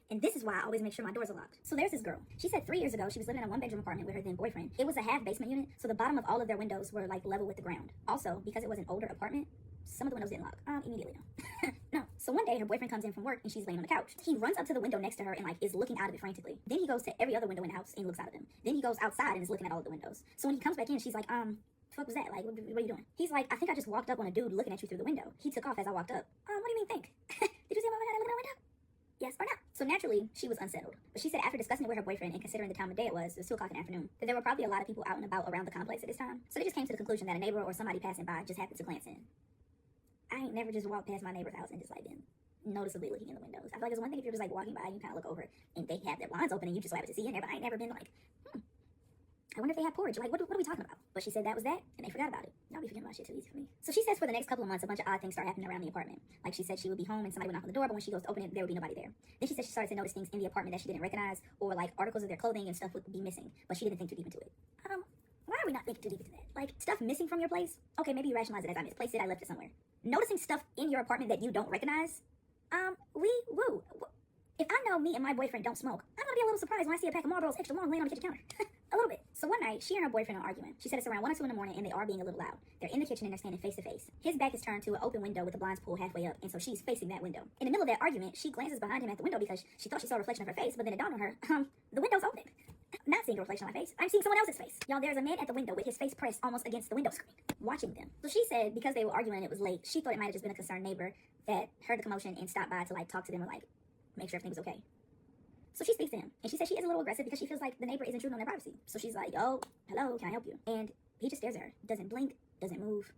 And this is why I always make sure my doors are locked. So there's this girl. She said 3 years ago, she was living in a one-bedroom apartment with her then boyfriend. It was a half basement unit, so the bottom of all of their windows were like level with the ground. Also, because it was an older apartment, some of the windows didn't lock. Immediately no. No. So one day her boyfriend comes in from work and she's laying on the couch. He runs up to the window next to her and like is looking out of it frantically. Then he goes to every other window in the house and looks out of them. Then he goes outside and is looking at all of the windows. So when he comes back in, she's like, fuck was that? Like, what are you doing? He's like, I think I just walked up on a dude looking at you through the window. He took off as I walked up. What do you mean think? Did you see my guy looking out the window? Yes or no? So naturally, she was unsettled. But she said after discussing it with her boyfriend and considering the time of day it was 2 o'clock in the afternoon, that there were probably a lot of people out and about around the complex at this time. So they just came to the conclusion that a neighbor or somebody passing by just happened to glance in. I ain't never just walked past my neighbor's house and just like been noticeably looking in the windows. I feel like it's one thing if you're just like walking by and you kind of look over and they have their blinds open and you just so happen to see in there, but I ain't never been like, I wonder if they have porridge. Like, what are we talking about? But she said that was that, and they forgot about it. Y'all be forgetting about shit too easy for me. So she says for the next couple of months, a bunch of odd things start happening around the apartment. Like she said she would be home and somebody would knock on the door, but when she goes to open it, there would be nobody there. Then she said she started to notice things in the apartment that she didn't recognize, or like articles of their clothing and stuff would be missing, but she didn't think too deep into it. Why are we not thinking too deep into that? Like, stuff missing from your place? Okay, maybe you rationalize it as I misplaced it, I left it somewhere. Noticing stuff in your apartment that you don't recognize? If I know me and my boyfriend don't smoke, I'm gonna be a little surprised when I see a pack of Marlboros extra long laying on the kitchen counter. A little bit. So one night, she and her boyfriend are arguing. She said it's around 1 or 2 in the morning and they are being a little loud. They're in the kitchen and they're standing face to face. His back is turned to an open window with the blinds pulled halfway up, and so she's facing that window. In the middle of that argument, she glances behind him at the window because she thought she saw a reflection of her face, but then it dawned on her, the window's open. Not seeing a reflection of my face, I'm seeing someone else's face. Y'all, there's a man at the window with his face pressed almost against the window screen, watching them. So she said because they were arguing and it was late, she thought it might have just been a concerned neighbor that heard the commotion and stopped by to like talk to them or like make sure everything was okay. So she speaks to him, and she says she is a little aggressive because she feels like the neighbor is intruding on their privacy. So she's like, oh, hello, can I help you? And he just stares at her, doesn't blink, doesn't move,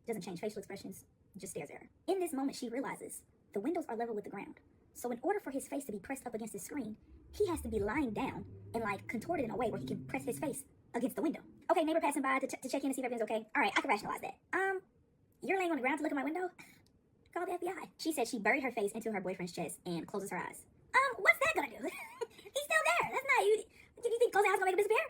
doesn't change facial expressions, just stares at her. In this moment, she realizes the windows are level with the ground. So in order for his face to be pressed up against the screen, he has to be lying down and like contorted in a way where he can press his face against the window. Okay, neighbor passing by to check in and see if everything's okay. All right, I can rationalize that. You're laying on the ground to look at my window? Call the FBI. She said she buried her face into her boyfriend's chest and closes her eyes. What's that gonna do? He's still there. That's not you. Do you think closing eyes gonna make him disappear?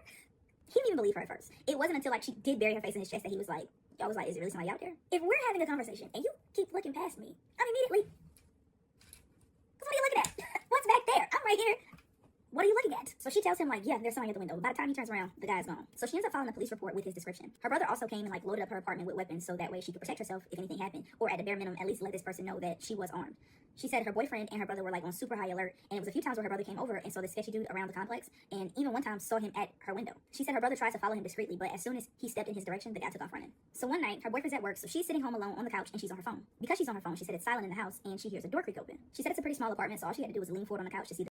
He didn't even believe her at first. It wasn't until like she did bury her face in his chest that he was like, I was like, is it really somebody out there? If we're having a conversation and you keep looking past me, I'm immediately, what are you looking at? What's back there? I'm right here. What are you looking at? So she tells him like, yeah, there's somebody at the window. By the time he turns around, the guy's gone. So she ends up filing a police report with his description. Her brother also came and like loaded up her apartment with weapons so that way she could protect herself if anything happened, or at the bare minimum, at least let this person know that she was armed. She said her boyfriend and her brother were like on super high alert, and it was a few times where her brother came over and saw the sketchy dude around the complex, and even one time saw him at her window. She said her brother tries to follow him discreetly, but as soon as he stepped in his direction, the guy took off running. So one night, her boyfriend's at work, so she's sitting home alone on the couch and she's on her phone. Because she's on her phone, she said it's silent in the house and she hears a door creak open. She said it's a pretty small apartment, so all she had to do was lean forward on the couch to see the